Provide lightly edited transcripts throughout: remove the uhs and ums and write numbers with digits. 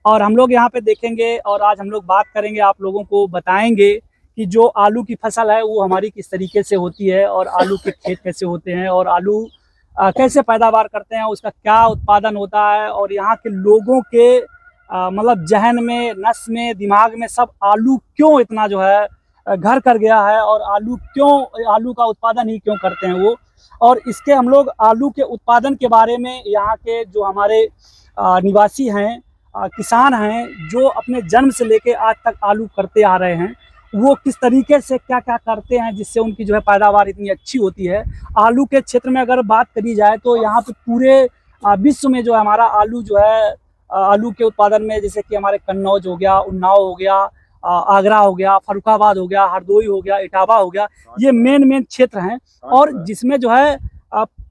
और हम लोग यहाँ पे देखेंगे और आज हम लोग बात करेंगे, आप लोगों को बताएंगे कि जो आलू की फसल है वो हमारी किस तरीके से होती है और आलू के खेत कैसे होते हैं और आलू कैसे पैदावार करते हैं, उसका क्या उत्पादन होता है और यहाँ के लोगों के मतलब जहन में, नस में, दिमाग में सब आलू क्यों इतना जो है घर कर गया है और आलू का उत्पादन ही क्यों करते हैं वो। और इसके हम लोग आलू के उत्पादन के बारे में यहाँ के जो हमारे निवासी हैं, किसान हैं, जो अपने जन्म से लेके आज तक आलू करते आ रहे हैं, वो किस तरीके से क्या क्या करते हैं जिससे उनकी जो है पैदावार इतनी अच्छी होती है। आलू के क्षेत्र में अगर बात करी जाए तो यहाँ पे पूरे विश्व में जो है हमारा आलू जो है आलू के उत्पादन में, जैसे कि हमारे कन्नौज हो गया, उन्नाव हो गया, आगरा हो गया, फर्रुखाबाद हो गया, हरदोई हो गया, इटावा हो गया, ये मेन क्षेत्र हैं। और जिसमें जो है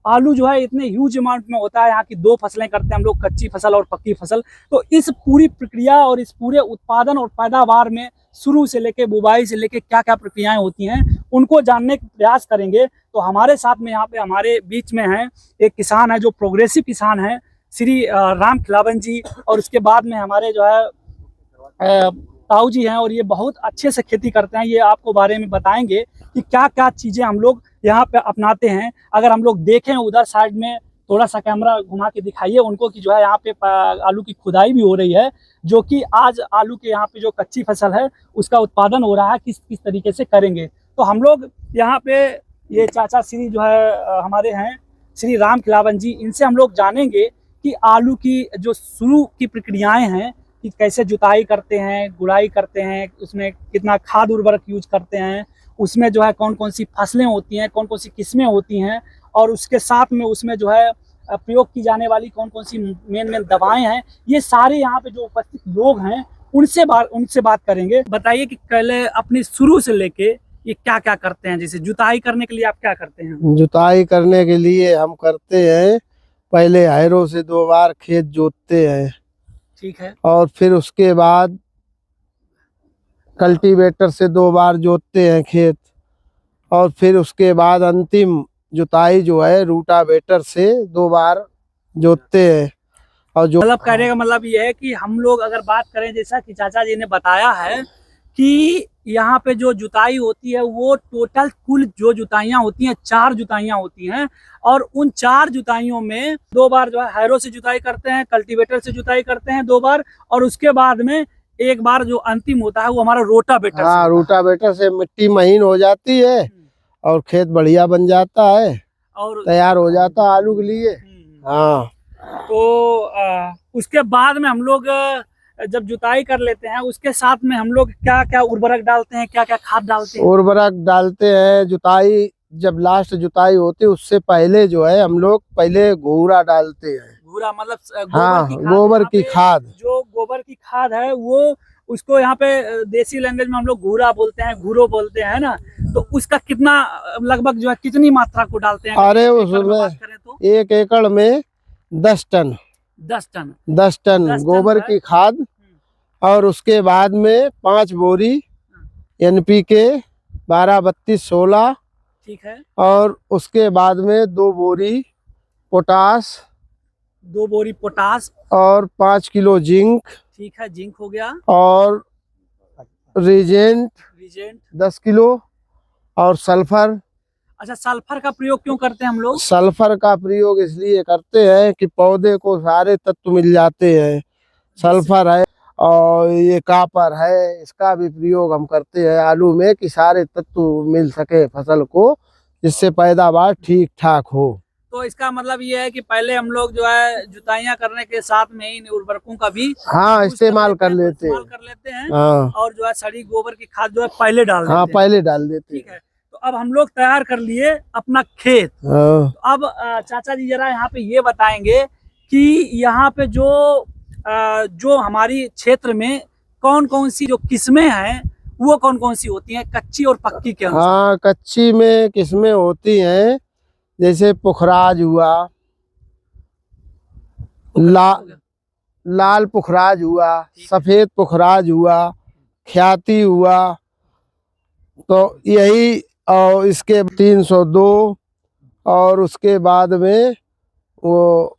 आलू जो है इतने ह्यूज अमाउंट में होता है। यहाँ की दो फसलें करते हैं हम लोग, कच्ची फसल और पक्की फसल। तो इस पूरी प्रक्रिया और इस पूरे उत्पादन और पैदावार में शुरू से लेके बुवाई से लेके क्या क्या प्रक्रियाएं होती हैं उनको जानने का प्रयास करेंगे। तो हमारे साथ में यहाँ पे हमारे बीच में है एक किसान है जो प्रोग्रेसिव किसान है, श्री राम खिलावन जी। और उसके बाद में हमारे जो है ताऊ जी हैं और ये बहुत अच्छे से खेती करते हैं। ये आपको बारे में बताएंगे कि क्या क्या चीज़ें हम लोग यहाँ पे अपनाते हैं। अगर हम लोग देखें उधर साइड में, थोड़ा सा कैमरा घुमा के दिखाइए उनको कि जो है यहाँ पे आलू की खुदाई भी हो रही है, जो कि आज आलू के यहाँ पे जो कच्ची फसल है उसका उत्पादन हो रहा है, किस किस तरीके से करेंगे। तो हम लोग यहाँ पे ये चाचा श्री जो है हमारे हैं श्री राम खिलावन जी, इनसे हम लोग जानेंगे कि आलू की जो शुरू की प्रक्रियाएं हैं कि कैसे जुताई करते हैं, गुड़ाई करते हैं, उसमें कितना खाद उर्वरक यूज करते हैं, उसमें जो है कौन कौन सी फसलें होती हैं, कौन कौन सी किस्में होती हैं, और उसके साथ में उसमें जो है प्रयोग की जाने वाली कौन कौन सी मेन दवाएं हैं। ये सारे यहाँ पे जो उपस्थित लोग हैं उनसे बात करेंगे। बताइए कि पहले अपनी शुरू से लेके ये क्या क्या करते हैं। जैसे जुताई करने के लिए आप क्या करते हैं? जुताई करने के लिए हम करते हैं, पहले हैरो से 2 बार खेत जोतते हैं, ठीक है, और फिर उसके बाद कल्टीवेटर से 2 बार जोतते हैं खेत, और फिर उसके बाद अंतिम जुताई जो है रूटावेटर से 2 बार जोतते हैं। और जो मतलब कहने का मतलब ये है कि हम लोग अगर बात करें, जैसा कि चाचा जी ने बताया है कि यहाँ पे जो जुताई होती है वो टोटल कुल जो जुताइयाँ होती हैं 4 जुताइयाँ होती हैं, और उन 4 जुताइयों में 2 बार जो है हैरो से जुताई करते हैं, कल्टीवेटर से जुताई करते हैं 2 बार, और उसके बाद में एक बार जो अंतिम होता है वो हमारा रोटावेटर। हाँ, रोटावेटर से मिट्टी महीन हो जाती है और खेत बढ़िया बन जाता है और तैयार हो जाता है आलू के लिए। हाँ, तो उसके बाद में हम लोग जब जुताई कर लेते हैं उसके साथ में हम लोग क्या क्या उर्वरक डालते हैं, क्या क्या खाद डालते हैं? उर्वरक डालते हैं, जुताई जब लास्ट जुताई होती है उससे पहले जो है हम लोग पहले घूरा डालते हैं। घूरा मतलब गोबर की खाद। जो गोबर की खाद है वो, उसको यहाँ पे देसी लैंग्वेज में हम लोग घूरा बोलते हैं, घूरो बोलते हैं ना। तो उसका कितना लगभग जो है कितनी मात्रा को डालते हैं? अरे उसमें 1 एकड़ में 10 टन 10 टन गोबर की खाद, और उसके बाद में 5 बोरी NPK 12-32-16, ठीक है, और उसके बाद में 2 बोरी पोटास, 2 बोरी पोटास, और 5 किलो जिंक, ठीक है, जिंक हो गया, और रिजेंट 10 किलो, और सल्फर। अच्छा, सल्फर का प्रयोग क्यों करते हैं हम लोग? सल्फर का प्रयोग इसलिए करते हैं कि पौधे को सारे तत्व मिल जाते हैं। सल्फर है और ये कॉपर है, इसका भी प्रयोग हम करते हैं आलू में कि सारे तत्व मिल सके फसल को, जिससे पैदावार ठीक ठाक हो। तो इसका मतलब ये है कि पहले हम लोग जो है जुताइयां करने के साथ में इन उर्वरकों का भी इस्तेमाल कर लेते हैं। और जो है सड़ी गोबर की खाद जो है पहले डाल देते हैं। पहले डाल देते हैं। ठीक है, तो अब हम लोग तैयार कर लिए अपना खेत। तो अब चाचा जी जरा यहाँ पे ये बताएंगे कि यहाँ पे जो हमारी क्षेत्र में कौन कौन सी जो किस्में हैं वो कौन कौन सी होती हैं, कच्ची और पक्की के अनुसार? हाँ, कच्ची में किस्में होती हैं, जैसे पुखराज हुआ, लाल पुखराज हुआ, सफेद पुखराज हुआ, ख्याति हुआ, तो यही। और इसके 302, और उसके बाद में वो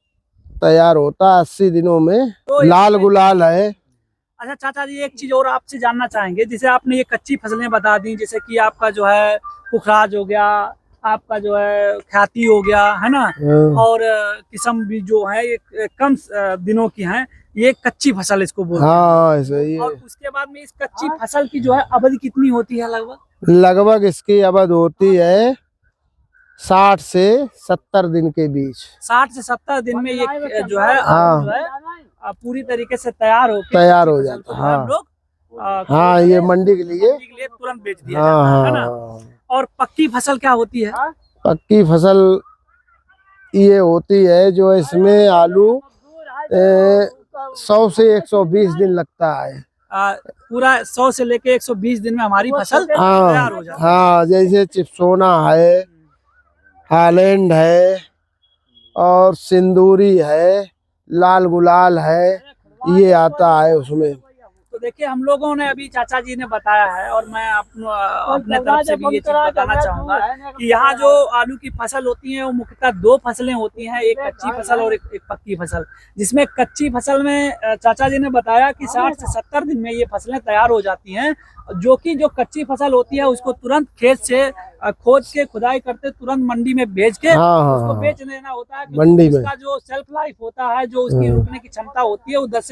तैयार होता 80 दिनों में। तो लाल गुलाल है, अच्छा चाचा जी, एक चीज और आपसे जानना चाहेंगे। जैसे आपने ये कच्ची फसलें बता दी, जैसे कि आपका जो है पुखराज हो गया, आपका जो है ख्याति हो गया, है ना, और किस्म भी जो है ये कम दिनों की हैं, ये कच्ची फसल इसको बोलते हैं। हाँ सही है। और उसके बाद में इस कच्ची फसल की जो है अवधि कितनी होती है लगभग? लगभग इसकी अवधि होती है 60 से 70 दिन के बीच। 60 से 70 दिन में ये जो है हाँ। जो है पूरी तरीके से तैयार हो जाता है। हाँ। हम लोग हाँ, ये मंडी के लिए तुरंत बेच दिया हाँ जाता है ना। हाँ। और पक्की फसल क्या होती है? पक्की फसल ये होती है जो इसमें आलू 100 से 120 दिन लगता है। पूरा 100 से लेके 120 दिन में हमारी फसल तैयार हो जाती है। हाँ, जैसे चिप्सोना है, हालैंड है, और सिंदूरी है, लाल गुलाल है, ये आता है उसमें। तो देखिए, हम लोगों ने अभी चाचा जी ने बताया है, और मैं अपने तरफ से भी ये चीज बताना चाहूंगा कि यहाँ जो आलू की फसल होती है वो मुख्यतः दो फसलें होती हैं, एक कच्ची फसल और एक पक्की फसल। जिसमें कच्ची फसल में चाचा जी ने बताया कि 60 से 70 दिन में ये फसलें तैयार हो जाती हैं, जो कच्ची फसल होती है उसको तुरंत खेत से खोद के खुदाई करते तुरंत मंडी में भेज के उसको बेच देना होता है। मंडी में उसका जो शेल्फ लाइफ होता है, जो उसकी रुकने की क्षमता होती है, वो 10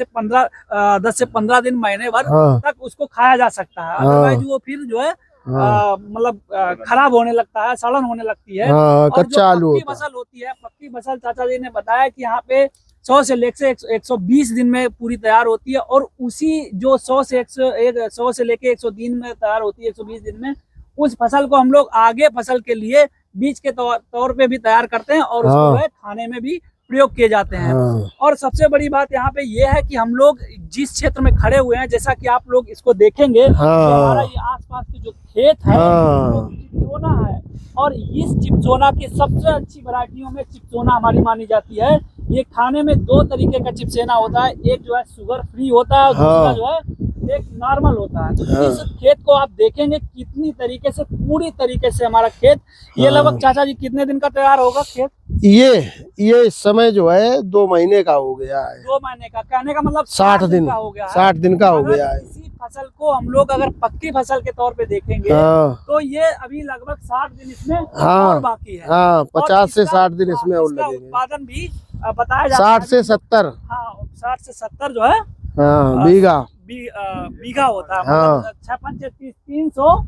से 15 दिन, महीने भर तक उसको खाया जा सकता है। अदरवाइज वो फिर जो है मतलब खराब होने लगता है, सड़न होने लगती है। कच्चा आलू पक्की फसल होती है, पक्की फसल चाचा जी ने बताया कि यहाँ पे 100 से लेके 120 दिन में पूरी तैयार होती है, और उसी जो 100 से लेके 100 दिन में तैयार होती है, 120 दिन में, उस फसल को हम लोग आगे फसल के लिए बीज के तौर पे भी तैयार करते हैं, और उसको खाने में भी प्रयोग किए जाते हैं। और सबसे बड़ी बात यहाँ पे ये है कि हम लोग जिस क्षेत्र में खड़े हुए हैं, जैसा कि आप लोग इसको देखेंगे, हमारा ये आसपास के जो खेत है वो चिप्सोना है, और इस चिप्सोना की सबसे अच्छी वैरायटियों में चिप्सोना हमारी मानी जाती है। ये खाने में दो तरीके का चिप्सोना होता है, एक जो है शुगर फ्री होता है, और दूसरा जो है एक नॉर्मल होता है। इस खेत को आप देखेंगे कितनी तरीके से, पूरी तरीके से हमारा खेत, ये लगभग चाचा जी कितने दिन का तैयार होगा खेत? ये इस समय जो है 2 महीने का हो गया है। 2 महीने का कहने का मतलब 60 दिन का हो गया है। 60 दिन का हो गया है। इसी फसल को हम लोग अगर पक्की फसल के तौर पे देखेंगे तो ये अभी लगभग 60 दिन इसमें और बाकी है। 50 से 60 दिन इसमें और लगेंगे। उत्पादन भी बताया जाता 60 से 70। हाँ, 60 से 70 जो है बीघा होता है। मतलब 300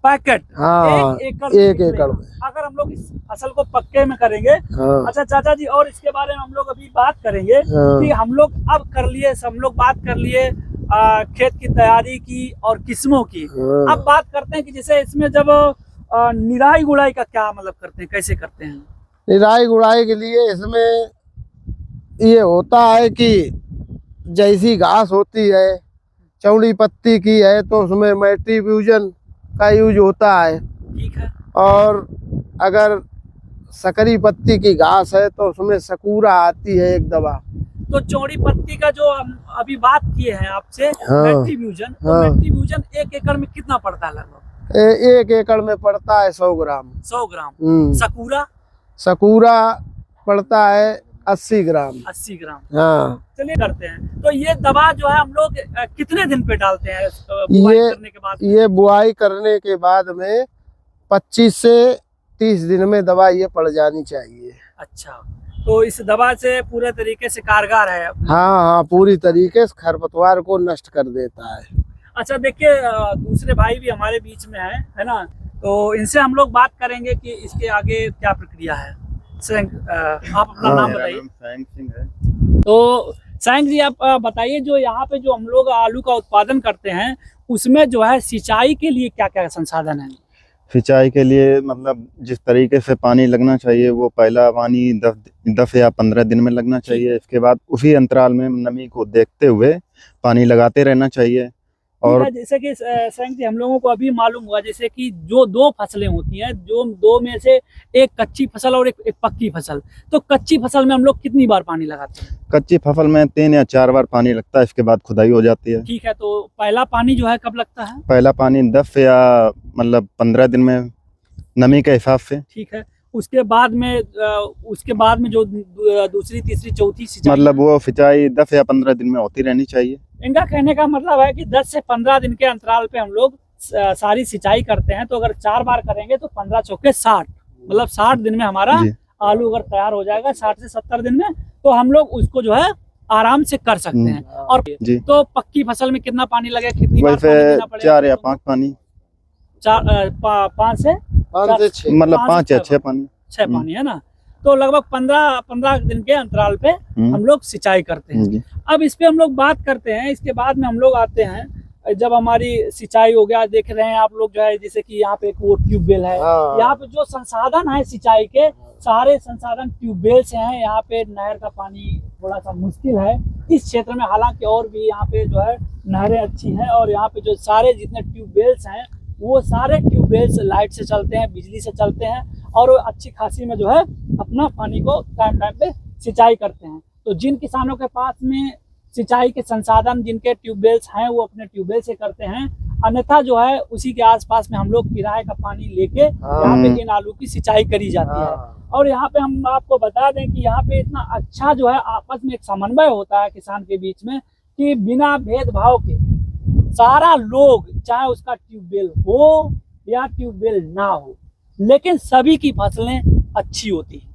पैकेट एक एकड़ में अगर हम लोग इस फसल को पक्के में करेंगे। अच्छा चाचा जी, और इसके बारे में हम लोग अभी बात करेंगे कि हम लोग बात कर लिए खेत की तैयारी की और किस्मों की। अब बात करते हैं कि जैसे इसमें जब निराई गुड़ाई का क्या मतलब करते हैं, कैसे करते हैं? निराई गुड़ाई के लिए इसमें ये होता है कि जैसी घास होती है, चौड़ी पत्ती की है तो उसमें मैट्रीब्यूजन का यूज होता है। ठीक है। और अगर सकरी पत्ती की घास है तो उसमें सकूरा आती है एक दवा। तो चौड़ी पत्ती का जो हम अभी बात किए हैं आपसे, मैट्रीब्यूजन, तो मैट्रीब्यूजन 1 एकड़ में कितना पड़ता है लगभग? 1 एकड़ में पड़ता है 100 ग्राम। 100 ग्राम। सकूरा पड़ता है 80 ग्राम। 80 ग्राम। हाँ, चलिए करते हैं। तो ये दवा जो है हम लोग कितने दिन पे डालते हैं बुआई करने के बाद? ये बुआई करने के बाद में 25 से 30 दिन में दवा ये पड़ जानी चाहिए। अच्छा, तो इस दवा से पूरे तरीके से कारगर है? हाँ, पूरी तरीके से खरपतवार को नष्ट कर देता है। अच्छा देखिए, दूसरे भाई भी हमारे बीच में है ना, तो इनसे हम लोग बात करेंगे कि इसके आगे क्या प्रक्रिया है। आप अपना नाम बताइए। सैंग सिंह है। तो सैंग जी, आप बताइए, जो यहाँ पे जो हम लोग आलू का उत्पादन करते हैं उसमें जो है सिंचाई के लिए क्या क्या संसाधन है? सिंचाई के लिए मतलब जिस तरीके से पानी लगना चाहिए, वो पहला पानी 10 या 15 दिन में लगना चाहिए। इसके बाद उसी अंतराल में नमी को देखते हुए पानी लगाते रहना चाहिए। और जैसे कि सैंग जी, हम लोगों को अभी मालूम हुआ जैसे कि जो 2 फसलें होती हैं, जो 2 में से एक कच्ची फसल और एक पक्की फसल, तो कच्ची फसल में हम लोग कितनी बार पानी लगाते हैं? कच्ची फसल में 3 या 4 बार पानी लगता है, इसके बाद खुदाई हो जाती है। ठीक है, तो पहला पानी जो है कब लगता है? पहला पानी 10 या मतलब 15 दिन में, नमी के हिसाब से। ठीक है। उसके बाद में जो दूसरी तीसरी चौथी सिंचाई, मतलब वो सिंचाई 10 या 15 दिन में होती रहनी चाहिए। इनका कहने का मतलब है कि 10 से 15 दिन के अंतराल पे हम लोग सारी सिंचाई करते हैं। तो अगर 4 बार करेंगे तो 15 चौके 60, मतलब 60 दिन में हमारा जी। आलू अगर तैयार हो जाएगा 60 से 70 दिन में, तो हम लोग उसको जो है आराम से कर सकते हैं। और जी। तो पक्की फसल में कितना पानी लगे, कितनी बार पानी वैसे देना पड़ेगा? 4 या 5 पानी, 5 से 5 से 6 मतलब 5 5 से या 6 पानी। 6 पानी है ना। तो लगभग 15 दिन के अंतराल पे हम लोग सिंचाई करते हैं। जी। अब इस पे हम लोग बात करते हैं। इसके बाद में हम लोग आते हैं, जब हमारी सिंचाई हो गया, देख रहे हैं आप लोग जो है, जैसे कि यहाँ पे एक वो ट्यूबवेल है, यहाँ पे जो संसाधन है सिंचाई के सारे संसाधन ट्यूबवेल से हैं। यहाँ पे नहर का पानी थोड़ा सा मुश्किल है इस क्षेत्र में, हालांकि और भी यहाँ पे जो है नहरें अच्छी हैं। और यहाँ पे जो सारे जितने ट्यूबवेल्स हैं वो सारे ट्यूबवेल्स लाइट से चलते हैं, बिजली से चलते हैं, और वो अच्छी खासी में जो है अपना पानी को टाइम टाइम पे सिंचाई करते हैं। तो जिन किसानों के पास में सिंचाई के संसाधन, जिनके ट्यूबवेल्स हैं, वो अपने ट्यूबवेल से करते हैं। अन्यथा जो है उसी के आसपास में हम लोग किराए का पानी लेके यहाँ पे इन आलू की सिंचाई करी जाती है। और यहाँ पे हम आपको बता दें कि यहाँ पे इतना अच्छा जो है आपस में एक समन्वय होता है किसान के बीच में, कि बिना भेदभाव के सारा लोग, चाहे उसका ट्यूबवेल हो या ट्यूबवेल ना हो, लेकिन सभी की फसलें अच्छी होती हैं।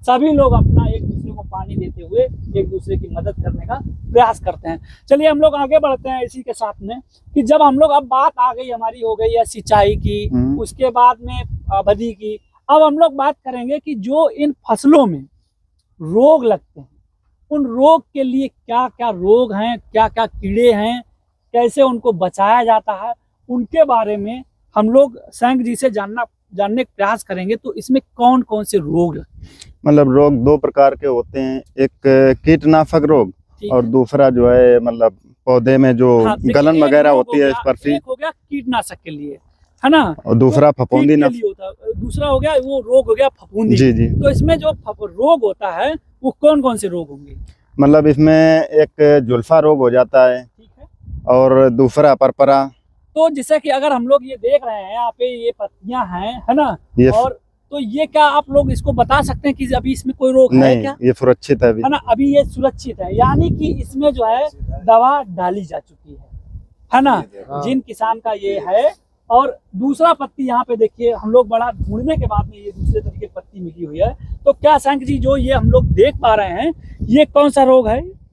सभी लोग अपना एक दूसरे को पानी देते हुए एक दूसरे की मदद करने का प्रयास करते हैं। चलिए हम लोग आगे बढ़ते हैं इसी के साथ में, कि जब हम लोग, अब बात आ गई हमारी, हो गई है सिंचाई की, उसके बाद में अवधि की। अब हम लोग बात करेंगे कि जो इन फसलों में रोग लगते हैं, उन रोग के लिए क्या क्या रोग हैं, क्या क्या कीड़े हैं, कैसे उनको बचाया जाता है, उनके बारे में हम लोग सैंक जी से जानने का प्रयास करेंगे। तो इसमें कौन कौन से रोग लगते हैं? मतलब रोग 2 प्रकार के होते हैं, एक कीटनाशक रोग और दूसरा जो है मतलब पौधे में जो गलन वगैरह होती है, स्पर्शी। एक हो गया कीटनाशक के लिए, है ना, और दूसरा फफूंदी नश होता है। दूसरा हो गया वो रोग हो गया फफूंदी। जी जी। तो इसमें जो रोग होता है वो कौन कौन से रोग होंगे? मतलब इसमें एक जुल्फा रोग हो जाता है, ठीक है, और दूसरा परपरा। तो जैसे कि अगर हम लोग ये देख रहे हैं यहाँ पे ये पत्तियां हैं, है ना, और तो ये क्या आप लोग इसको बता सकते हैं कि अभी इसमें कोई रोग है क्या? ये सुरक्षित है अभी, है ना, अभी ये सुरक्षित है, यानी कि इसमें जो है दवा डाली जा चुकी है ना, जिन किसान का ये है। और दूसरा पत्ती यहाँ पे देखिए, हम लोग बड़ा ढूंढने के बाद में ये दूसरे तरीके की पत्ती मिली हुई है। तो क्या शंकर जी जो ये हम लोग देख पा रहे हैं, ये कौन सा रोग है?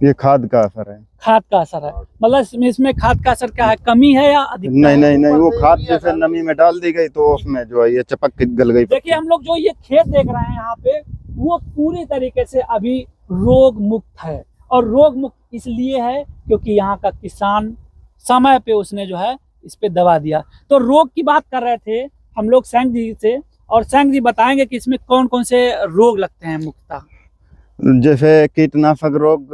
ये खाद का असर है। खाद का असर है, मतलब इसमें खाद का असर क्या है, कमी है या अधिक? नहीं, वो खाद जैसे नमी में डाल दी गई तो उसमें जो है ये चपक के गल गई। देखिए हम लोग जो ये खेत देख रहे हैं यहाँ पे, वो पूरी तरीके से अभी रोग मुक्त है। और रोग मुक्त इसलिए है क्योंकि यहाँ का किसान समय पे उसने जो है इस पे दवा दिया। तो रोग की बात कर रहे थे हम लोग शंकर जी से, और शंकर जी बताएंगे कि इसमें कौन कौन से रोग लगते हैं मुख्यतः। जैसे कीटनाशक रोग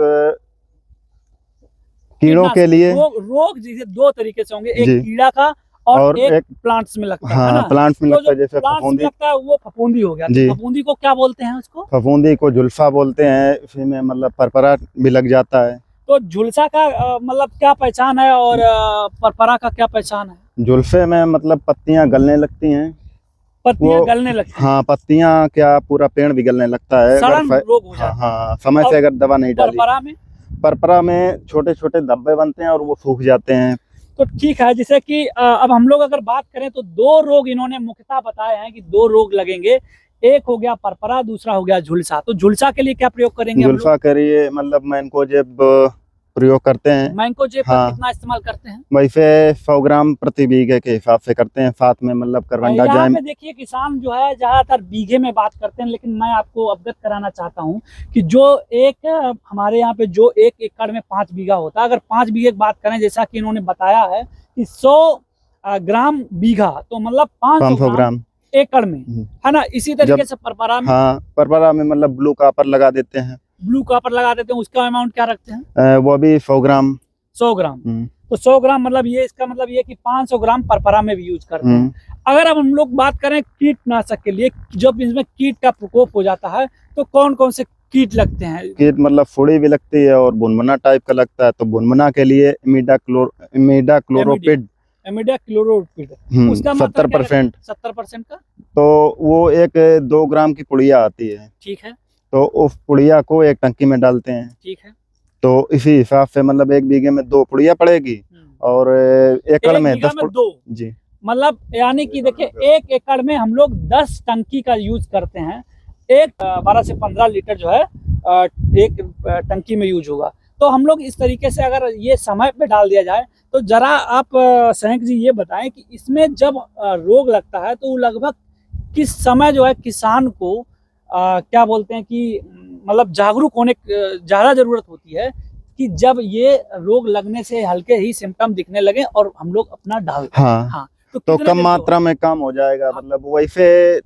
कीड़ों के लिए, रोग जैसे 2 तरीके से होंगे, एक कीड़ा का और एक प्लांट्स में लगता है ना। प्लांट्स में लगता है, जैसे फफूंदी लगता है, वो फफूंदी हो गया। तो फफूंदी को क्या बोलते हैं? उसको फफूंदी को जुल्फा बोलते हैं। इसी में मतलब परपरा भी लग जाता है। तो झुलसा का मतलब क्या पहचान है, और परपरा का क्या पहचान है? जुल्फे में मतलब पत्तियां गलने लगती हैं, पत्तियां गलने लगती हैं। हाँ, पत्तियां क्या पूरा पेड़ भी गलने लगता है सड़न रोग हो जाता है। हाँ, समय से अगर दवा नहीं डाली। परपरा में छोटे छोटे धब्बे बनते हैं और वो सूख जाते हैं। तो ठीक है, जैसे कि अब हम लोग अगर बात करें तो 2 रोग इन्होंने मुख्यतः बताए हैं कि 2 रोग लगेंगे। एक हो गया परपरा, दूसरा हो गया झुलसा। तो झुलसा के लिए क्या प्रयोग करेंगे? झुलसा के लिए मतलब मैंकोजेब प्रयोग करते हैं। मैंकोजेब का कितना इस्तेमाल करते हैं? वैसे 100 ग्राम प्रति बीघे के हिसाब से करते हैं। साथ में मतलब कार्बनडाइजाम। देखिए किसान जो है ज्यादातर बीघे में बात करते हैं, लेकिन मैं आपको अवगत कराना चाहता हूं कि जो हमारे यहाँ पे जो 1 एकड़ में 5 बीघा होता है, अगर 5 बीघे की बात करें, जैसा कि इन्होंने बताया है कि 100 ग्राम बीघा, तो मतलब 500 ग्राम एकड़ में, है ना। इसी तरीके से परपरा में, हाँ, परपरा में मतलब ब्लू कॉपर लगा देते हैं। ब्लू कॉपर लगा देते हैं, उसका अमाउंट क्या रखते हैं? वो भी 100 ग्राम। 100 ग्राम। तो 100 ग्राम मतलब ये, इसका मतलब ये कि 500 ग्राम परपरा में भी यूज करते हैं। अगर अब हम लोग बात करें कीटनाशक के लिए, जब इसमें कीट का प्रकोप हो जाता है तो कौन कौन से कीट लगते हैं? कीट मतलब फुड़ी भी लगती है और बुनबुना टाइप का लगता है। तो बुनबुना के लिए इमिडाक्लोरोपिड इमिडा क्लोरोपिड, उसका 70%। 70% का, तो वो एक 2 ग्राम की पुड़िया आती है, ठीक है, तो उस पुड़िया को एक टंकी में डालते हैं। ठीक है। तो इसी हिसाब से मतलब 1 बीघे में 2 पुड़िया पड़ेगी और एकड़ में 10 2, जी, मतलब यानी कि देखिए 1 एकड़ में हम लोग 10 टंकी का यूज करते हैं। एक 12 से 15 लीटर जो है एक टंकी में यूज होगा। तो हम लोग इस तरीके से अगर ये समय पे डाल दिया जाए तो जरा आप सहक जी ये बताएं कि इसमें जब रोग लगता है तो लगभग किस समय जो है किसान को क्या बोलते हैं कि मतलब जागरूक होने ज़्यादा ज़रूरत होती है कि जब ये रोग लगने से हल्के ही सिम्टम दिखने लगे और हम लोग अपना डाल दें। हाँ, हाँ, तो कम मात्रा में काम हो जाएगा। मतलब वैसे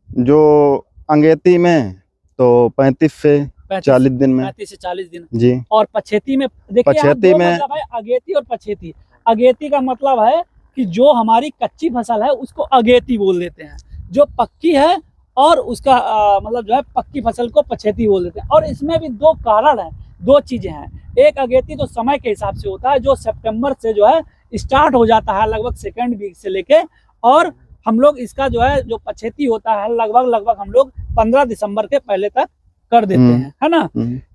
जो अंगेती में तो 35 से 40 दिन में, 35 से 40 दिन जी। और पछेती में देखिए पछेती में मतलब है अगेती और पछेती। अगेती का मतलब है कि जो हमारी कच्ची फसल है उसको अगेती बोल देते हैं, जो पक्की है और उसका मतलब जो है पक्की फसल को पछेती बोल देते हैं। और इसमें भी 2 कारण हैं, 2 चीजें हैं। एक अगेती तो समय के हिसाब से होता है, जो सितंबर से जो है स्टार्ट हो जाता है लगभग सेकेंड वीक से लेके, और हम लोग इसका जो है जो पछेती होता है लगभग हम लोग 15 दिसंबर के पहले तक कर देते हैं, है ना।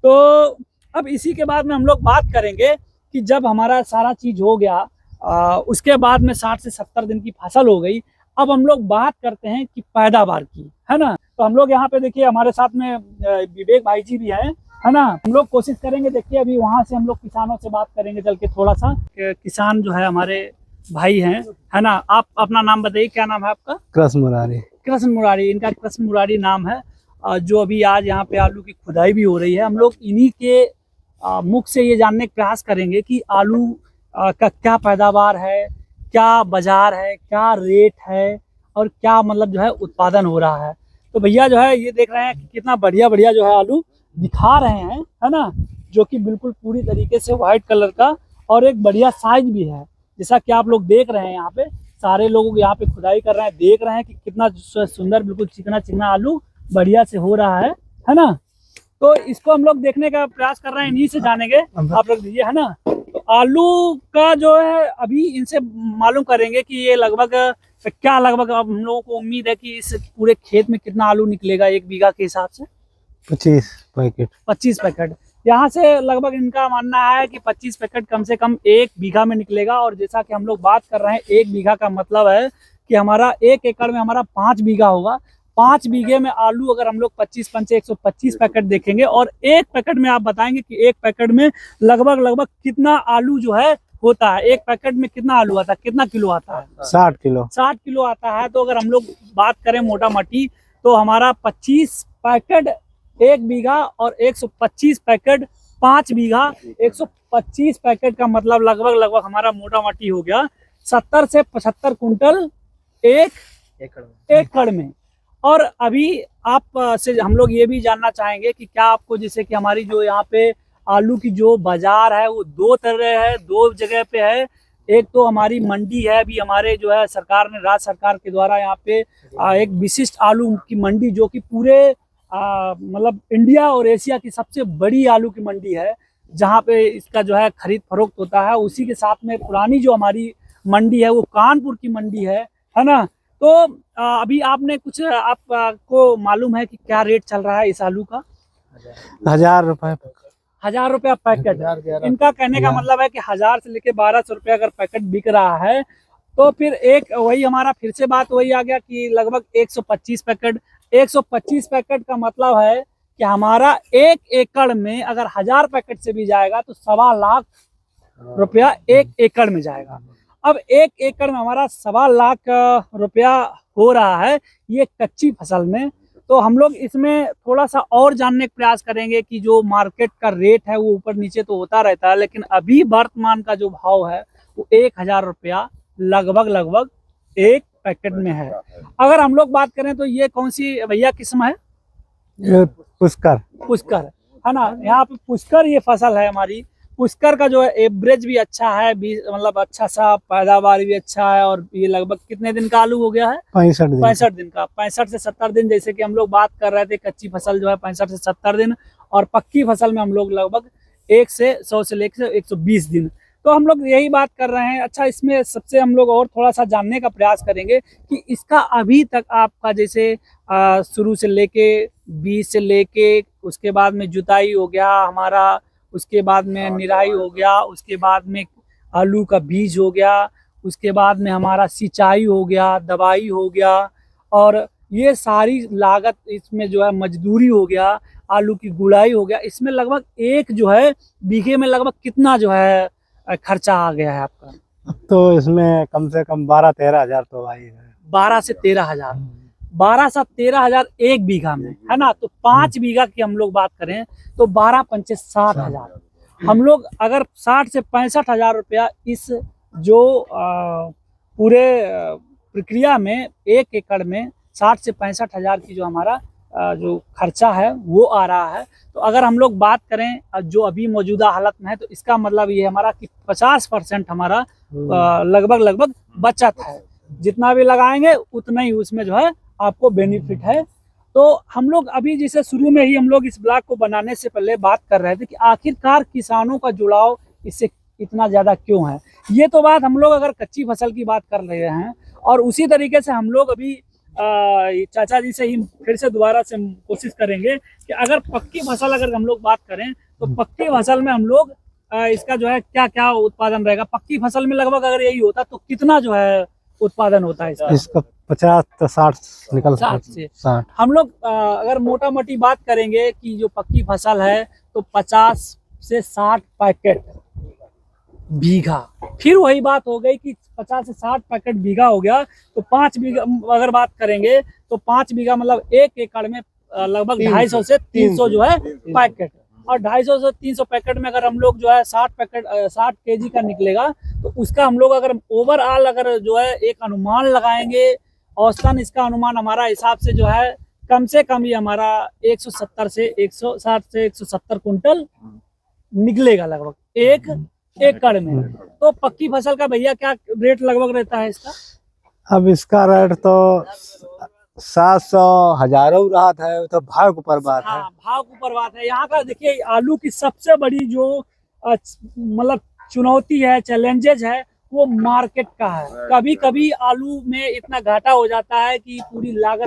तो अब इसी के बाद में हम लोग बात करेंगे कि जब हमारा सारा चीज हो गया उसके बाद में 60 से 70 दिन की फसल हो गई, अब हम लोग बात करते हैं कि पैदावार की, है ना। तो हम लोग यहाँ पे देखिए हमारे साथ में विवेक भाई जी भी हैं, है ना। हम लोग कोशिश करेंगे, देखिए अभी वहाँ से हम लोग किसानों से बात करेंगे चल के थोड़ा सा। किसान जो है हमारे भाई हैं, है ना। आप अपना नाम बताइए, क्या नाम है आपका? कृष्ण मुरारी। कृष्ण मुरारी, इनका कृष्ण मुरारी नाम है। जो अभी आज यहाँ पे आलू की खुदाई भी हो रही है, हम लोग इन्हीं के मुख से ये जानने का प्रयास करेंगे कि आलू का क्या पैदावार है, क्या बाजार है, क्या रेट है और क्या मतलब जो है उत्पादन हो रहा है। तो भैया जो है ये देख रहे हैं कि कितना बढ़िया बढ़िया जो है आलू दिखा रहे हैं, है ना, जो कि बिल्कुल पूरी तरीके से व्हाइट कलर का और एक बढ़िया साइज भी है। जैसा कि आप लोग देख रहे हैं यहाँ पे सारे लोग यहाँ पे खुदाई कर रहे हैं, देख रहे हैं कि कितना सुंदर बिल्कुल चिकना चिकना आलू बढ़िया से हो रहा है ना। तो इसको हम लोग देखने का प्रयास कर रहे हैं, इन्हीं से जानेंगे। आप लोग दीजिए, है ना। तो आलू का जो है अभी इनसे मालूम करेंगे कि ये लगभग क्या लगभग हम लोगों को उम्मीद है कि इस पूरे खेत में कितना आलू निकलेगा 1 बीघा के हिसाब से? 25 पैकेट। 25 पैकेट यहाँ से लगभग इनका मानना है कि 25 पैकेट कम से कम 1 बीघा में निकलेगा। और जैसा कि हम लोग बात कर रहे हैं 1 बीघा का मतलब है कि हमारा 1 एकड़ में हमारा 5 बीघा होगा। 5 बीघे में आलू अगर हम लोग 25 पंचे 125 पैकेट देखेंगे और 1 पैकेट में आप बताएंगे कि 1 पैकेट में लगभग कितना आलू जो है होता है। 1 पैकेट में कितना आलू आता है, कितना किलो आता है? 60 किलो। 60 किलो आता है। तो अगर हम लोग बात करें मोटा मोटी तो हमारा 25 पैकेट 1 बीघा और 125 पैकेट 5 बीघा, 125 पैकेट का मतलब लगभग हमारा मोटा मोटी हो गया 70 से 75 कुंटल 1 एकड़ में। और अभी आप से हम लोग ये भी जानना चाहेंगे कि क्या आपको, जैसे कि हमारी जो यहाँ पे आलू की जो बाजार है वो 2 तरह है, 2 जगह पे है। एक तो हमारी मंडी है, अभी हमारे जो है सरकार ने, राज्य सरकार के द्वारा यहाँ पे एक विशिष्ट आलू की मंडी जो कि पूरे मतलब इंडिया और एशिया की सबसे बड़ी आलू की मंडी है, जहाँ पे इसका जो है खरीद फरोख्त होता है। उसी के साथ में पुरानी जो हमारी मंडी है वो कानपुर की मंडी है ना। तो अभी आपने कुछ आपको मालूम है कि क्या रेट चल रहा है इस आलू का? 1000 रुपए। 1000 रुपया पैकेट। इनका कहने का मतलब है कि 1000 से लेके 1200 रुपया अगर पैकेट बिक रहा है तो फिर एक वही हमारा फिर से बात वही आ गया कि लगभग 125 पैकेट। 125 पैकेट का मतलब है कि हमारा 1 एकड़ में अगर 1000 पैकेट से भी जाएगा तो 1.25 लाख रुपया 1 एकड़ में जाएगा। अब 1 एकड़ में हमारा 1.25 लाख रुपया हो रहा है ये कच्ची फसल में। तो हम लोग इसमें थोड़ा सा और जानने का प्रयास करेंगे कि जो मार्केट का रेट है वो ऊपर नीचे तो होता रहता है, लेकिन अभी वर्तमान का जो भाव है वो 1000 रुपया लगभग 1 पैकेट में है। अगर हम लोग बात करें तो ये कौन सी भैया किस्म है? पुष्कर है ना। यहाँ पे पुष्कर ये फसल है हमारी। पुष्कर का जो है एवरेज भी अच्छा है, मतलब अच्छा सा पैदावार भी अच्छा है। और ये लगभग कितने दिन का आलू हो गया है? 65 दिन का। 65 से 70 दिन, जैसे कि हम लोग बात कर रहे थे कच्ची फसल जो है 65 से 70 दिन और पक्की फसल में हम लोग लगभग 100 से लेकर 120 दिन। तो हम लोग यही बात कर रहे हैं। अच्छा, इसमें सबसे हम लोग और थोड़ा सा जानने का प्रयास करेंगे कि इसका अभी तक आपका जैसे शुरू से लेके बीज से लेके उसके बाद में जुताई हो गया हमारा, उसके बाद में निराई हो गया, उसके बाद में आलू का बीज हो गया, उसके बाद में हमारा सिंचाई हो गया, दवाई हो गया, और ये सारी लागत इसमें जो है मजदूरी हो गया, आलू की गुड़ाई हो गया, इसमें लगभग एक जो है बीघे में लगभग कितना जो है खर्चा आ गया है आपका? अब तो इसमें कम से कम 12-13 हजार तो आई है। 12 से 13 हजार, 12 से 13 हजार एक बीघा में, है ना? तो 5 बीघा की हम लोग बात करें तो 12 पंचे 60 हजार। हम लोग अगर 60 से 65 हजार रुपया इस जो पूरे प्रक्रिया में 1 एकड़ में 60 से 65 हजार की जो हमारा जो खर्चा है वो आ रहा है। तो अगर हम लोग बात करें जो अभी मौजूदा हालत में है तो इसका मतलब ये हमारा कि 50% हमारा लगभग बचत है। जितना भी लगाएंगे उतना ही उसमें जो है आपको बेनिफिट है। तो हम लोग अभी जैसे शुरू में ही हम लोग इस ब्लॉग को बनाने से पहले बात कर रहे थे कि आखिरकार किसानों का जुड़ाव इससे इतना ज़्यादा क्यों है। ये तो बात हम लोग अगर कच्ची फसल की बात कर रहे हैं, और उसी तरीके से हम लोग अभी चाचा जी से ही फिर से दोबारा से कोशिश करेंगे कि अगर पक्की फसल अगर हम लोग बात करें तो पक्की फसल में हम लोग इसका जो है क्या क्या उत्पादन रहेगा। पक्की फसल में लगभग अगर यही होता तो कितना जो है उत्पादन होता है इसका 50 से 60 निकल 60 से 60। हम लोग अगर मोटा मोटी बात करेंगे कि जो पक्की फसल है तो 50 से 60 पैकेट बीघा। फिर वही बात हो गई कि 50 से 60 पैकेट बीघा हो गया तो 5 बीघा अगर बात करेंगे तो 5 बीघा मतलब 1 एकड़ में लगभग 250 से 300 जो है पैकेट, और 250 से 300 पैकेट में अगर हम लोग जो है 60 केजी का निकलेगा तो उसका हम लोग अगर ओवरऑल अगर जो है एक अनुमान लगाएंगे, औसतन इसका अनुमान हमारा हिसाब से जो है कम से कम ही हमारा 170 से 160 से 170 कुंटल निकलेगा लगभग 1 एकड़ में। तो पक्की फसल का भैया क्या रेट लगभग रहता है इसका? अब इसका रेट तो 700 हजारों राहत है, तो भाव के ऊपर बात है। हाँ, भाव के ऊपर बात है। यहाँ का देखिए आलू की सबसे बड़ी जो मतलब चुनौती है, चैलेंजेज है, वो मार्केट का है। कभी कभी आलू में इतना घाटा हो जाता है कि पूरी लागत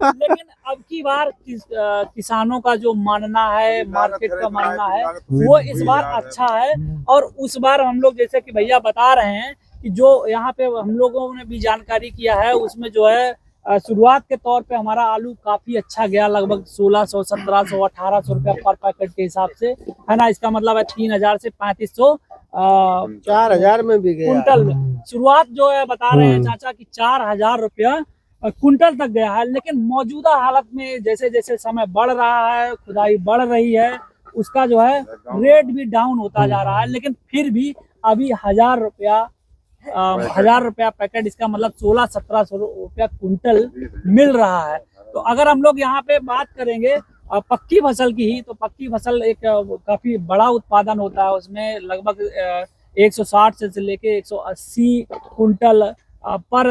लेकिन अब की बार किसानों का जो मानना है, मार्केट का मानना है, वो इस बार अच्छा है। और उस बार हम लोग जैसे कि भैया बता रहे हैं कि जो यहाँ पे हम लोगों ने भी जानकारी किया है उसमें जो है शुरुआत के तौर पे हमारा आलू काफी अच्छा गया, लगभग 1600, 1700, 1800 रुपया पर पैकेट के हिसाब से, है ना? इसका मतलब है 3000 से 3500 4000 में भी गया कुंटल में शुरुआत जो है बता रहे हैं चाचा कि 4000 रुपया कुंटल तक गया है। लेकिन मौजूदा हालत में जैसे जैसे समय बढ़ रहा है, खुदाई बढ़ रही है, उसका जो है रेट भी डाउन होता जा रहा है। लेकिन फिर भी अभी 1000 रुपया पैकेट, इसका मतलब 1600-1700 रुपया कुंटल मिल रहा है। तो अगर हम लोग यहाँ पे बात करेंगे पक्की फसल की ही, तो पक्की फसल एक काफी बड़ा उत्पादन होता है। उसमें लगभग 160 से लेके 180 कुंटल पर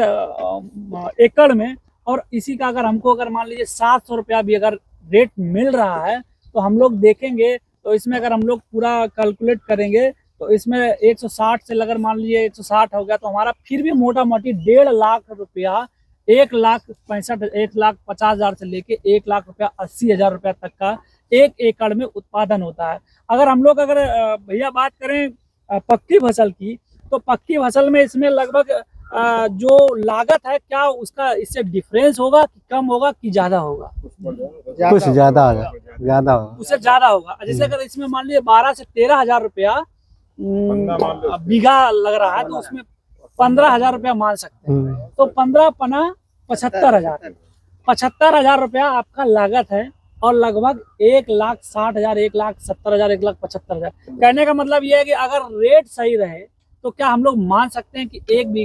एकड़ में, और इसी का अगर हमको अगर मान लीजिए 700 रुपया भी अगर रेट मिल रहा है तो हम लोग देखेंगे तो इसमें अगर हम लोग पूरा कैलकुलेट करेंगे तो इसमें 160 से अगर मान लीजिए 160 हो गया तो हमारा फिर भी मोटा मोटी 1.5 लाख रुपया, 1,50,000 से लेके 1 लाख रुपया 80,000 रुपया तक का 1 एकड़ में उत्पादन होता है। अगर हम लोग अगर भैया बात करें पक्की फसल की, तो पक्की फसल में इसमें लगभग जो लागत है क्या उसका इससे डिफरेंस होगा कि कम होगा कि ज्यादा होगा? कुछ ज्यादा होगा, ज्यादा होगा, उससे ज्यादा होगा। जैसे अगर इसमें मान लीजिए 12 से 13,000 रुपया बीघा लग रहा है तो उसमें 15,000 रुपया मान सकते हैं। तो 15×5 75,000, 75,000 रुपया आपका लागत है, और लगभग 1,60,000, 1,70,000, 1,75,000। कहने का मतलब ये है कि अगर रेट सही रहे तो क्या हम लोग मान सकते हैं कि 1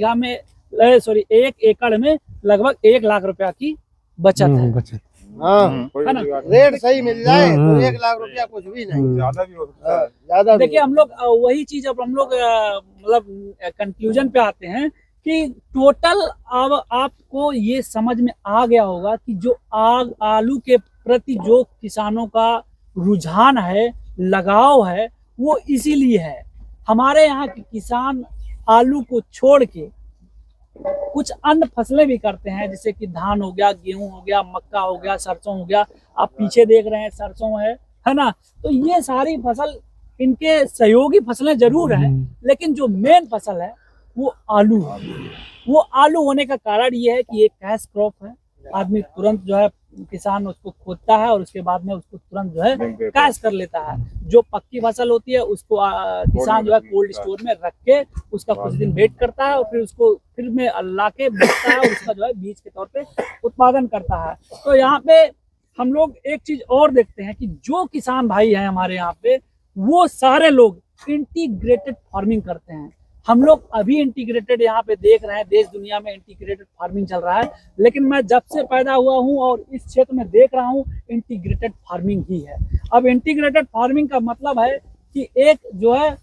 एकड़ में लगभग 1 लाख रुपया की बचत है। हाँ, है ना? रेट सही मिल जाए तो 1 लाख रुपया कुछ भी नहीं, ज्यादा भी हो सकता है। ज्यादा। देखिए हम लोग वही चीज अब हम लोग मतलब कंक्लूजन पे आते हैं कि टोटल अब आपको ये समझ में आ गया होगा कि जो आलू के प्रति जो किसानों का रुझान है, लगाव है, वो इसीलिए है। हमारे यहाँ के किसान आलू को छोड़ के कुछ अन्य फसलें भी करते हैं, जैसे कि धान हो गया, गेहूं हो गया, मक्का हो गया, सरसों हो गया। आप पीछे देख रहे हैं सरसों है ना। तो ये सारी फसल इनके सहयोगी फसलें जरूर हैं, लेकिन जो मेन फसल है वो आलू है। वो आलू होने का कारण ये है कि एक कैश क्रॉप है। आदमी तुरंत जो है, किसान उसको खोदता है और उसके बाद में उसको तुरंत जो है कैश कर लेता है। जो पक्की फसल होती है उसको किसान जो है कोल्ड स्टोर में रख के उसका कुछ दिन वेट करता है और फिर उसको फिर में ला के बेचता है और उसका जो है बीज के तौर पे उत्पादन करता है। तो यहाँ पे हम लोग एक चीज और देखते हैं कि जो किसान भाई हैं हमारे यहाँ पे, वो सारे लोग इंटीग्रेटेड फार्मिंग करते हैं। हम लोग अभी इंटीग्रेटेड यहाँ पे देख रहे हैं, देश दुनिया में इंटीग्रेटेड फार्मिंग चल रहा है, लेकिन मैं जब से पैदा हुआ हूँ और इस क्षेत्र में देख रहा हूँ इंटीग्रेटेड फार्मिंग ही है। अब इंटीग्रेटेड फार्मिंग का मतलब है कि एक जो है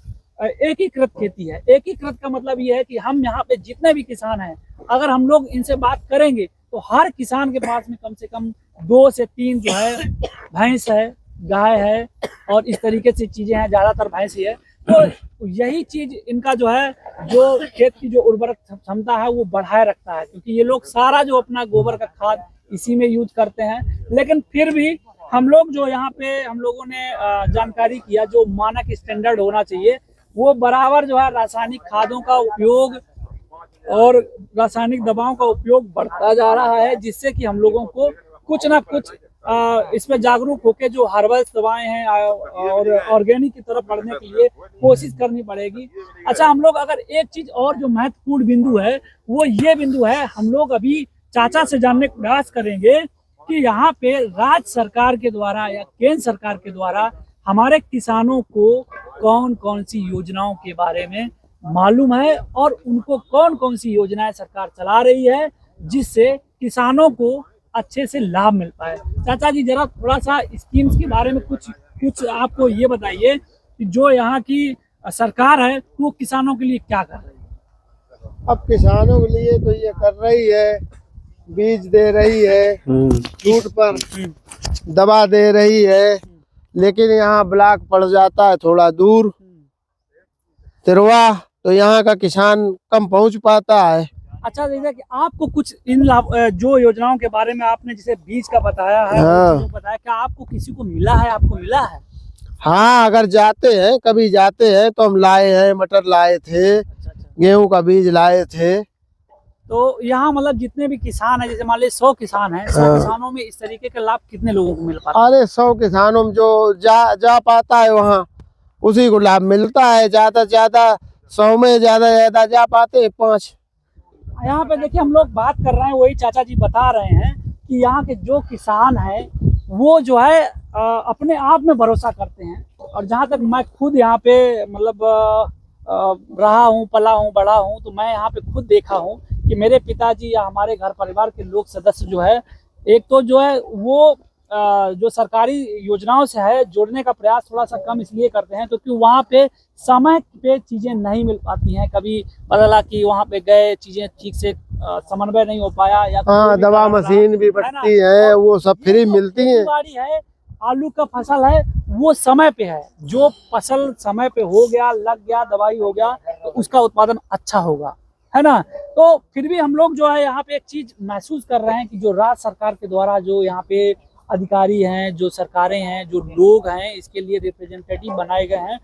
एकीकृत खेती है। एकीकृत का मतलब ये है कि हम यहाँ पे जितने भी किसान हैं, अगर हम लोग इनसे बात करेंगे तो हर किसान के पास में कम से कम 2 से 3 जो है भैंस है, गाय है और इस तरीके से चीजें हैं, ज्यादातर भैंस ही है। तो यही चीज इनका जो है, जो खेत की जो उर्वरक क्षमता है वो बढ़ाए रखता है, क्योंकि ये लोग सारा जो अपना गोबर का खाद इसी में यूज करते हैं। लेकिन फिर भी हम लोग जो यहाँ पे हम लोगों ने जानकारी किया, जो मानक स्टैंडर्ड होना चाहिए वो बराबर जो है रासायनिक खादों का उपयोग और रासायनिक दवाओं का उपयोग बढ़ता जा रहा है, जिससे कि हम लोगों को कुछ ना कुछ इसमें जागरूक होकर जो हर्बल दवाएं हैं और ऑर्गेनिक की तरफ बढ़ने के लिए कोशिश करनी पड़ेगी। अच्छा, हम लोग अगर एक चीज और जो महत्वपूर्ण बिंदु है वो ये बिंदु है, हम लोग अभी चाचा से जानने का प्रयास करेंगे कि यहाँ पे राज्य सरकार के द्वारा या केंद्र सरकार के द्वारा हमारे किसानों को कौन कौन सी योजनाओं के बारे में मालूम है और उनको कौन कौन सी योजनाएं सरकार चला रही है जिससे किसानों को अच्छे से लाभ मिल पाए। चाचा जी, जरा थोड़ा सा स्कीम्स के बारे में कुछ आपको ये बताइए कि जो यहाँ की सरकार है वो किसानों के लिए क्या कर रही है। अब किसानों के लिए तो ये कर रही है, बीज दे रही है, छूट पर दवा दे रही है, लेकिन यहाँ ब्लॉक पड़ जाता है थोड़ा दूर तिरवा, तो यहाँ का किसान कम पहुँच पाता है। अच्छा, जैसे कि आपको कुछ इन जो योजनाओं के बारे में आपने जैसे बीज का बताया है, हाँ। बताया, क्या आपको किसी को मिला है? आपको मिला है? हाँ, अगर जाते हैं, कभी जाते हैं तो हम लाए हैं, मटर लाए थे, गेहूं का बीज लाए थे। तो यहाँ मतलब जितने भी किसान हैं, जैसे मान लीजिए 100 किसान हैं, 100 किसानों में इस तरीके का लाभ कितने लोगों को मिल पाता है? अरे 100 किसानों में जो जा पाता है वहाँ उसी को लाभ मिलता है। ज्यादा से ज्यादा 100 में ज्यादा जा पाते हैं 5। यहाँ पे देखिए, हम लोग बात कर रहे हैं, वही चाचा जी बता रहे हैं कि यहाँ के जो किसान हैं वो जो है अपने आप में भरोसा करते हैं। और जहाँ तक मैं खुद यहाँ पे मतलब रहा हूँ, पला हूँ, बड़ा हूँ, तो मैं यहाँ पे खुद देखा हूँ कि मेरे पिताजी या हमारे घर परिवार के लोग सदस्य जो है, एक तो जो है वो जो सरकारी योजनाओं से है जोड़ने का प्रयास थोड़ा सा कम इसलिए करते हैं क्योंकि वहाँ पे समय पे चीजें नहीं मिल पाती हैं। कभी बदला कि वहाँ पे गए, चीजें ठीक से समन्वय नहीं हो पाया, या हाँ, दवा मशीन भी बढ़ती है, वो सब फ्री मिलती है। है आलू का फसल है वो समय पे है, जो फसल समय पे हो गया, लग गया, दवाई हो गया, तो उसका उत्पादन अच्छा होगा, है ना। तो फिर भी हम लोग जो है यहाँ पे एक चीज महसूस कर रहे हैं कि जो राज्य सरकार के द्वारा जो यहाँ पे अधिकारी हैं, जो सरकारें हैं, जो लोग हैं, इसके लिए रिप्रेजेंटेटिव बनाए गए हैं,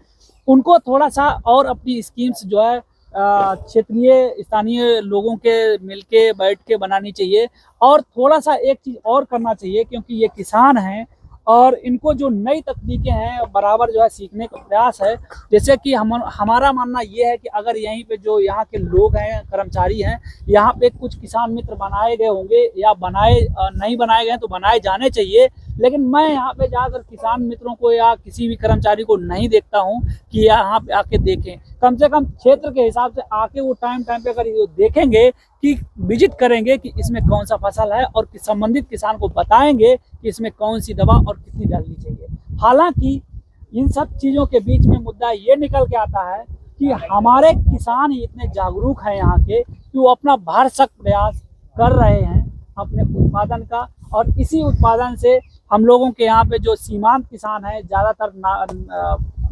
उनको थोड़ा सा और अपनी स्कीम्स जो है क्षेत्रीय स्थानीय लोगों के मिलके बैठ के बनानी चाहिए। और थोड़ा सा एक चीज और करना चाहिए, क्योंकि ये किसान हैं और इनको जो नई तकनीकें हैं बराबर जो है सीखने का प्रयास है। जैसे कि हमारा मानना ये है कि अगर यहीं पे जो यहाँ के लोग हैं, कर्मचारी हैं, यहाँ पे कुछ किसान मित्र बनाए गए होंगे या नहीं बनाए गए तो बनाए जाने चाहिए। लेकिन मैं यहाँ पे जाकर किसान मित्रों को या किसी भी कर्मचारी को नहीं देखता हूँ कि यहाँ पे आके देखें। कम से कम क्षेत्र के हिसाब से आके वो टाइम पे अगर ये देखेंगे कि विजिट करेंगे कि इसमें कौन सा फसल है और संबंधित किसान को बताएंगे कि इसमें कौन सी दवा और कितनी डालनी चाहिए। हालांकि इन सब चीज़ों के बीच में मुद्दा ये निकल के आता है कि हमारे किसान ही इतने जागरूक हैं यहाँ के कि वो अपना भरसक प्रयास कर रहे हैं अपने उत्पादन का, और इसी उत्पादन से हम लोगों के यहाँ पे जो सीमांत किसान हैं, ज़्यादातर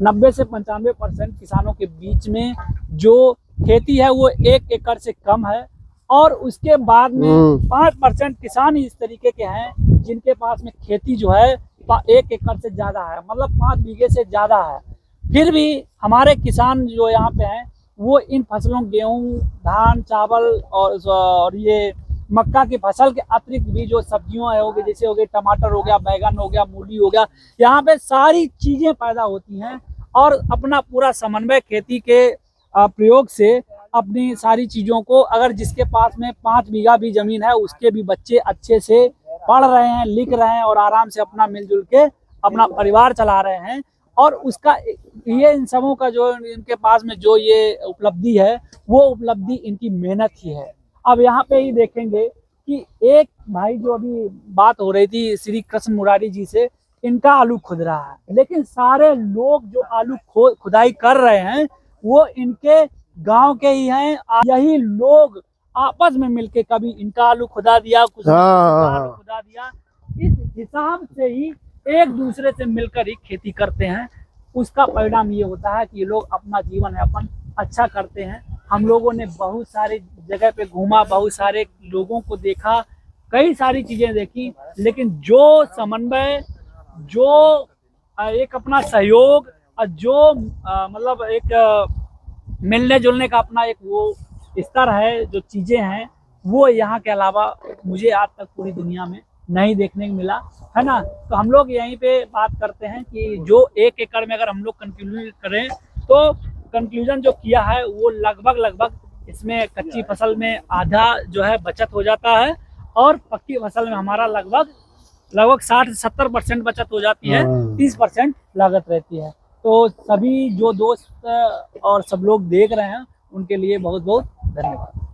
90 से 95% किसानों के बीच में जो खेती है वो 1 एकड़ से कम है, और उसके बाद में 5% किसान इस तरीके के हैं जिनके पास में खेती जो है 1 एकड़ से ज़्यादा है, मतलब 5 बीघे से ज़्यादा है। फिर भी हमारे किसान जो यहाँ पे हैं वो इन फसलों, गेहूँ, धान, चावल और ये मक्का की फसल के अतिरिक्त भी जो सब्जियों है हो गई, जैसे हो गए टमाटर हो गया, बैगन हो गया, मूली हो गया, यहाँ पे सारी चीज़ें पैदा होती हैं, और अपना पूरा समन्वय खेती के प्रयोग से अपनी सारी चीज़ों को, अगर जिसके पास में 5 बीघा भी ज़मीन है उसके भी बच्चे अच्छे से पढ़ रहे हैं, लिख रहे हैं और आराम से अपना मिलजुल के अपना परिवार चला रहे हैं। और उसका ये इन सबों का जो इनके पास में जो ये उपलब्धि है वो उपलब्धि इनकी मेहनत ही है। अब यहाँ पे ही देखेंगे कि एक भाई जो अभी बात हो रही थी श्री कृष्ण मुरारी जी से, इनका आलू खुद रहा है, लेकिन सारे लोग जो आलू खुदाई कर रहे हैं वो इनके गांव के ही हैं। यही लोग आपस में मिलके कभी इनका आलू खुदा दिया, कुछ आलू खुदा दिया, इस हिसाब से ही एक दूसरे से मिलकर ही खेती करते हैं। उसका परिणाम ये होता है कि ये लोग अपना जीवन यापन अच्छा करते हैं। हम लोगों ने बहुत सारी जगह पे घूमा, बहुत सारे लोगों को देखा, कई सारी चीजें देखी, लेकिन जो समन्वय, जो एक अपना सहयोग और जो मतलब एक मिलने जुलने का अपना एक वो स्तर है, जो चीजें हैं, वो यहाँ के अलावा मुझे आज तक पूरी दुनिया में नहीं देखने को मिला है ना। तो हम लोग यहीं पे बात करते हैं कि जो 1 एकड़ में अगर हम लोग कंक्लूजन करें तो कंक्लूजन जो किया है वो लगभग इसमें कच्ची फसल में आधा जो है बचत हो जाता है, और पक्की फसल में हमारा लगभग 60 से 70% बचत हो जाती है, 30% लागत रहती है। तो सभी जो दोस्त और सब लोग देख रहे हैं उनके लिए बहुत बहुत धन्यवाद।